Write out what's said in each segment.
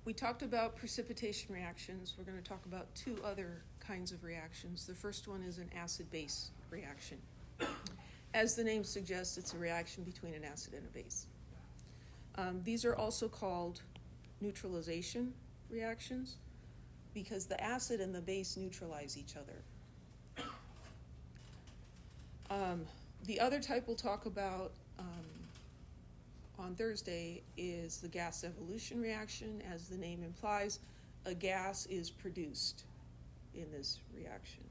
We talked about precipitation reactions. We're going to talk about two other kinds of reactions. The first one is an acid-base reaction. As the name suggests, it's a reaction between an acid and a base. These are also called neutralization reactions because the acid and the base neutralize each other. The other type we'll talk about on Thursday is the gas evolution reaction. As the name implies, a gas is produced in this reaction.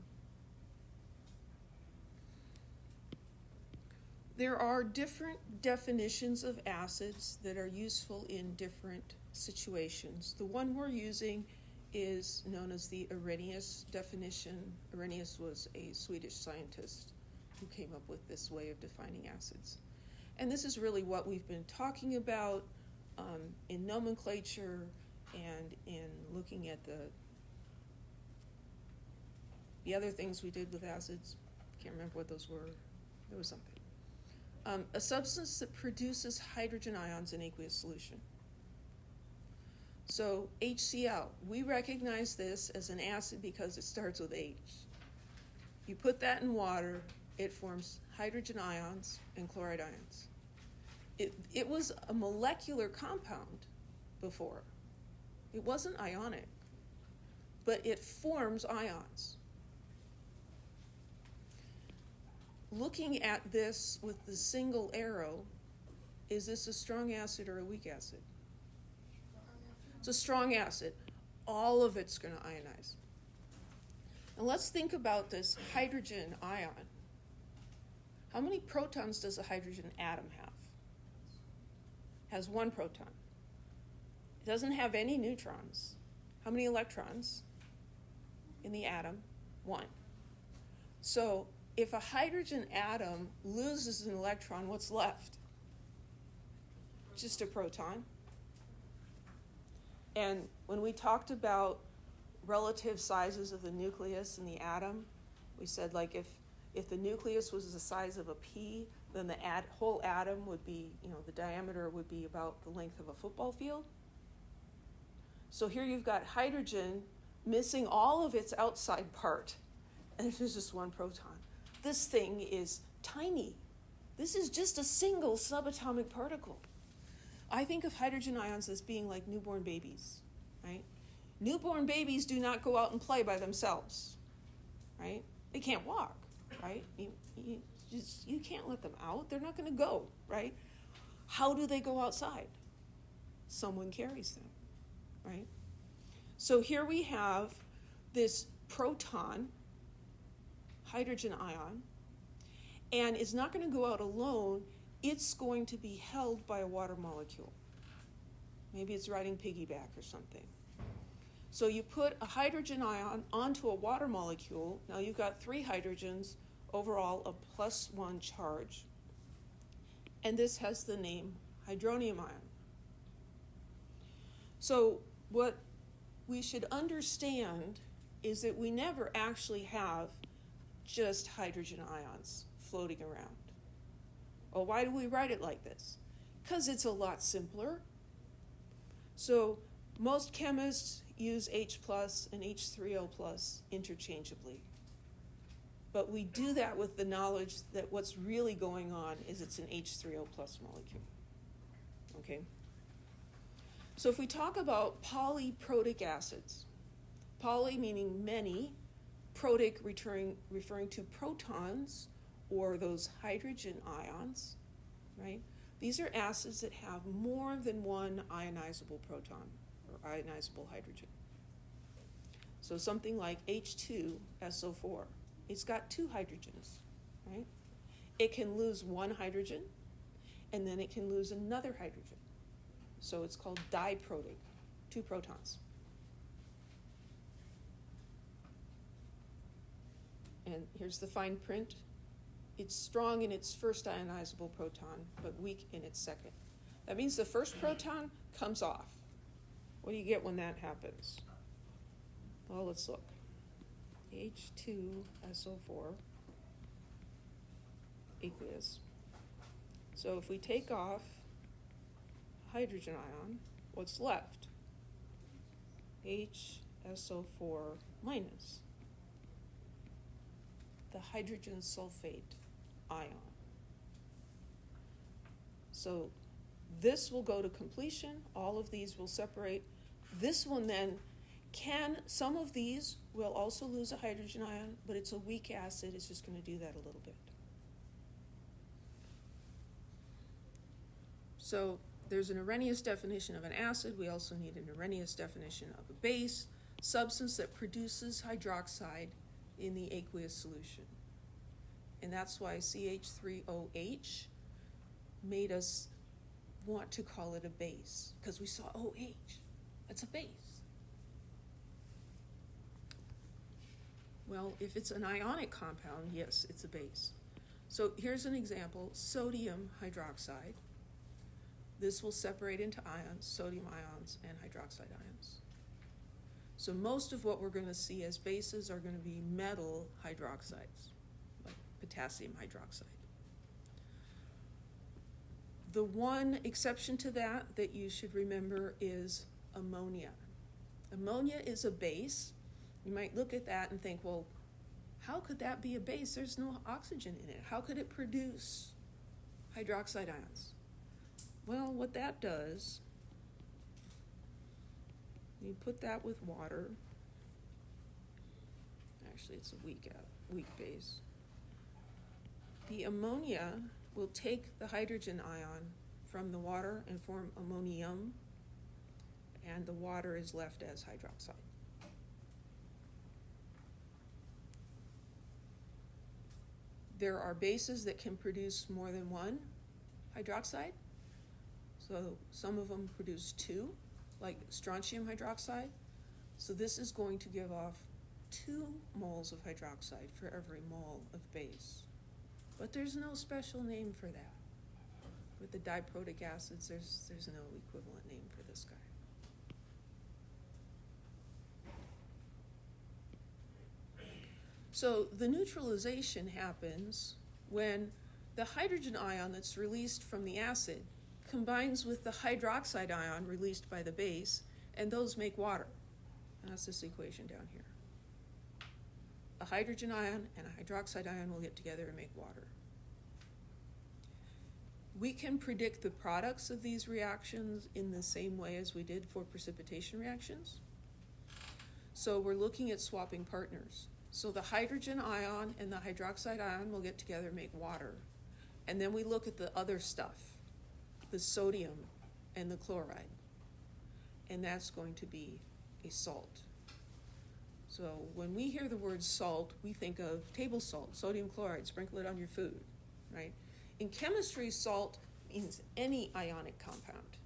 There are different definitions of acids that are useful in different situations. The one we're using is known as the Arrhenius definition. Arrhenius was a Swedish scientist who came up with this way of defining acids. And this is really what we've been talking about in nomenclature and in looking at the other things we did with acids. Can't remember what those were. There was something. A substance that produces hydrogen ions in aqueous solution. So HCl, we recognize this as an acid because it starts with H. You put that in water, it forms hydrogen ions and chloride ions. It was a molecular compound before. It wasn't ionic, but it forms ions. Looking at this with the single arrow, is this a strong acid or a weak acid? It's a strong acid. All of it's going to ionize. Now let's think about this hydrogen ion. How many protons does a hydrogen atom have? Has one proton. It doesn't have any neutrons. How many electrons in the atom? One. So if a hydrogen atom loses an electron, what's left? Just a proton. And when we talked about relative sizes of the nucleus and the atom, we said like if the nucleus was the size of a pea, then the whole atom would be, the diameter would be about the length of a football field. So here you've got hydrogen missing all of its outside part, and there's just one proton. This thing is tiny. This is just a single subatomic particle. I think of hydrogen ions as being like newborn babies, right? Newborn babies do not go out and play by themselves, right? They can't walk, right? You can't let them out. They're not going to go, right? How do they go outside? Someone carries them, right? So here we have this proton, hydrogen ion, and it's not going to go out alone. It's going to be held by a water molecule. Maybe it's riding piggyback or something. So you put a hydrogen ion onto a water molecule. Now you've got 3 hydrogens, overall a +1 charge. And this has the name hydronium ion. So what we should understand is that we never actually have just hydrogen ions floating around. Well, why do we write it like this? Because it's a lot simpler. So most chemists use H plus and H3O plus interchangeably. But we do that with the knowledge that what's really going on is it's an H3O plus molecule. Okay? So if we talk about polyprotic acids, poly meaning many, protic referring to protons or those hydrogen ions, right? These are acids that have more than one ionizable proton or ionizable hydrogen. So something like H2SO4, it's got 2 hydrogens, right? It can lose 1 hydrogen, and then it can lose another hydrogen. So it's called diprotic, 2 protons. And here's the fine print. It's strong in its first ionizable proton, but weak in its second. That means the first proton comes off. What do you get when that happens? Well, let's look. H2SO4 aqueous. So if we take off hydrogen ion, what's left? HSO4 minus, the hydrogen sulfate ion. So this will go to completion. All of these will separate. This one then some of these will also lose a hydrogen ion, but it's a weak acid. It's just going to do that a little bit. So there's an Arrhenius definition of an acid. We also need an Arrhenius definition of a base, substance that produces hydroxide in the aqueous solution. And that's why CH3OH made us want to call it a base, because we saw OH. It's a base. Well, if it's an ionic compound, yes, it's a base. So here's an example, sodium hydroxide. This will separate into ions, sodium ions and hydroxide ions. So most of what we're going to see as bases are going to be metal hydroxides, like potassium hydroxide. The one exception to that you should remember is ammonia. Ammonia is a base. You might look at that and think, well, how could that be a base? There's no oxygen in it. How could it produce hydroxide ions? Well, what that does, you put that with water. Actually, it's a weak base. The ammonia will take the hydrogen ion from the water and form ammonium, and the water is left as hydroxide. There are bases that can produce more than one hydroxide. So some of them produce two, like strontium hydroxide. So this is going to give off 2 moles of hydroxide for every mole of base. But there's no special name for that. With the diprotic acids, there's no equivalent name for this guy. So the neutralization happens when the hydrogen ion that's released from the acid combines with the hydroxide ion released by the base, and those make water. And that's this equation down here. A hydrogen ion and a hydroxide ion will get together and make water. We can predict the products of these reactions in the same way as we did for precipitation reactions. So we're looking at swapping partners. So the hydrogen ion and the hydroxide ion will get together and make water. And then we look at the other stuff, the sodium and the chloride. And that's going to be a salt. So when we hear the word salt, we think of table salt, sodium chloride, sprinkle it on your food, right? In chemistry, salt means any ionic compound.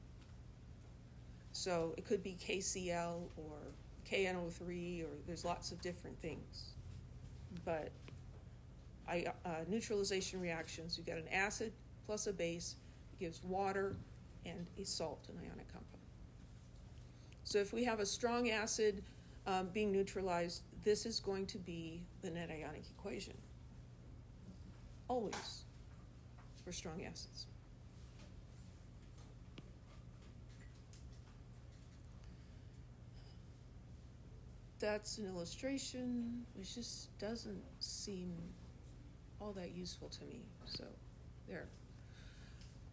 So it could be KCl or KNO3, or there's lots of different things. But neutralization reactions, you get an acid plus a base, gives water and a salt, an ionic compound. So if we have a strong acid being neutralized, this is going to be the net ionic equation. Always for strong acids. That's an illustration which just doesn't seem all that useful to me. So there.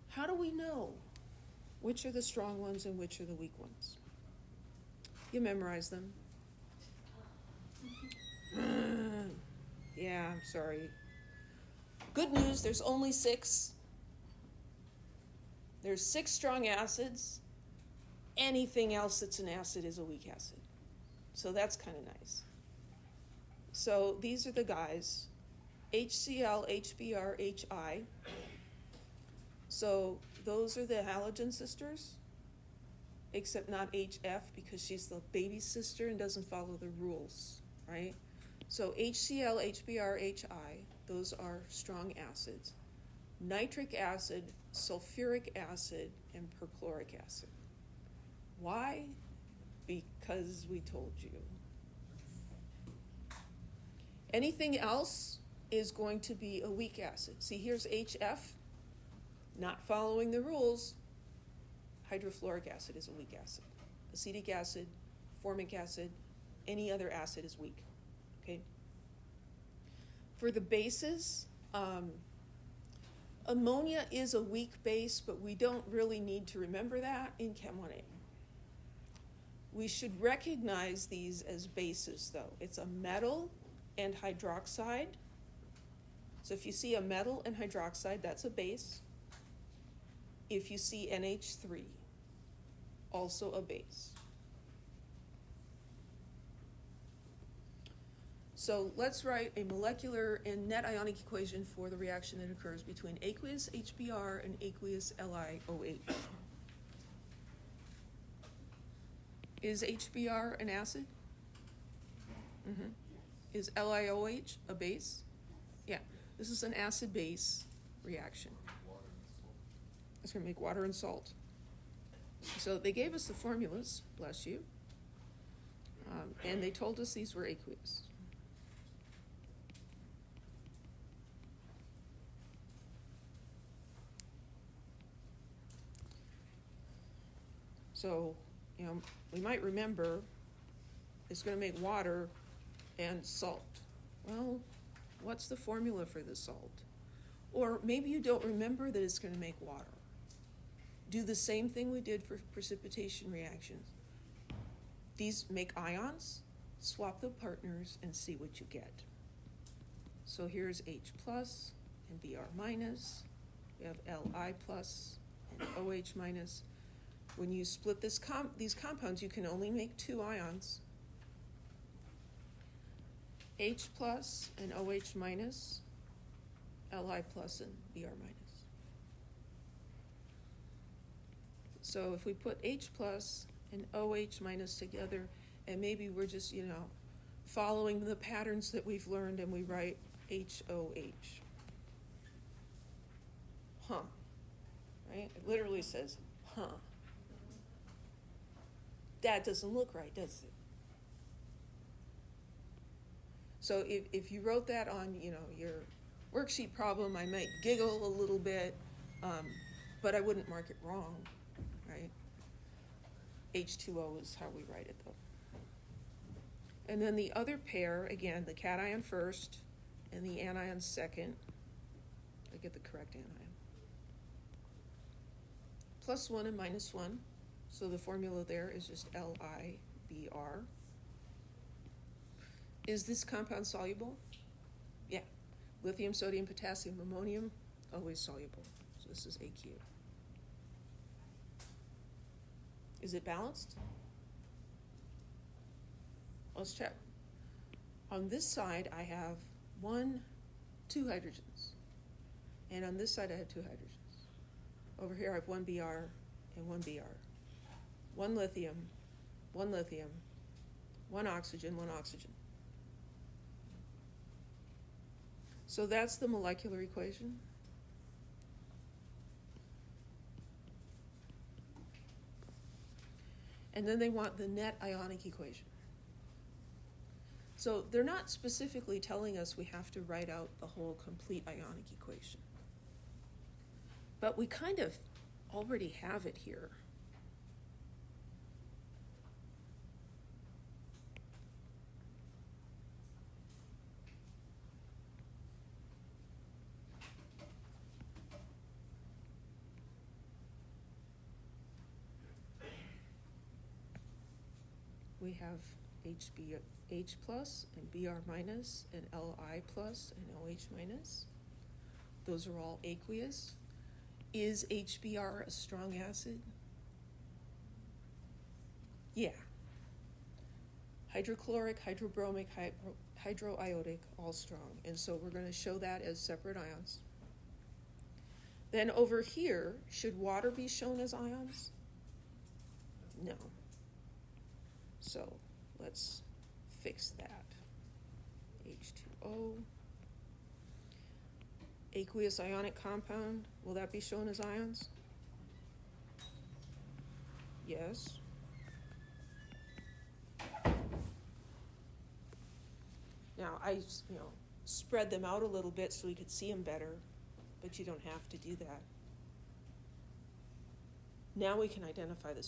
How do we know which are the strong ones and which are the weak ones? You memorize them. Yeah, I'm sorry. Good news, there's only 6. There's 6 strong acids. Anything else that's an acid is a weak acid. So that's kind of nice. So these are the guys, HCl, HBr, HI. So those are the halogen sisters, except not HF because she's the baby sister and doesn't follow the rules, right? So HCl, HBr, HI, those are strong acids. Nitric acid, sulfuric acid, and perchloric acid. Why? Because we told you. Anything else is going to be a weak acid. See, here's HF, not following the rules. Hydrofluoric acid is a weak acid. Acetic acid, formic acid, any other acid is weak, okay? For the bases, ammonia is a weak base, but we don't really need to remember that in Chem 1A. We should recognize these as bases, though. It's a metal and hydroxide. So if you see a metal and hydroxide, that's a base. If you see NH3, also a base. So let's write a molecular and net ionic equation for the reaction that occurs between aqueous HBr and aqueous LiOH. Is HBr an acid? Mm-hmm. Is LiOH a base? Yeah, this is an acid-base reaction. It's going to make water and salt. So they gave us the formulas, bless you, and they told us these were aqueous. So, we might remember it's going to make water and salt. Well, what's the formula for the salt? Or maybe you don't remember that it's going to make water. Do the same thing we did for precipitation reactions. These make ions, swap the partners, and see what you get. So here's H plus and Br minus. We have Li plus and OH minus. When you split these compounds, you can only make 2 ions. H plus and OH minus, Li plus and Br minus. So if we put H plus and OH minus together, and maybe we're just, following the patterns that we've learned, and we write HOH. Huh. Right? It literally says, huh. That doesn't look right, does it? So if you wrote that on, your worksheet problem, I might giggle a little bit, but I wouldn't mark it wrong, right? H2O is how we write it, though. And then the other pair, again, the cation first and the anion second. I get the correct anion. +1 and -1. So the formula there is just LiBr. Is this compound soluble? Yeah. Lithium, sodium, potassium, ammonium, always soluble. So this is AQ. Is it balanced? Let's check. On this side, I have 2 hydrogens. And on this side, I have 2 hydrogens. Over here, I have 1 Br and 1 Br. 1 lithium, 1 lithium, 1 oxygen, 1 oxygen. So that's the molecular equation. And then they want the net ionic equation. So they're not specifically telling us we have to write out the whole complete ionic equation. But we kind of already have it here. We have H plus and Br minus and Li plus and OH minus. Those are all aqueous. Is HBr a strong acid? Yeah. Hydrochloric, hydrobromic, hydroiodic, all strong. And so we're going to show that as separate ions. Then over here, should water be shown as ions? No. So let's fix that. H2O. Aqueous ionic compound, will that be shown as ions? Yes. Now I, spread them out a little bit so we could see them better, but you don't have to do that. Now we can identify this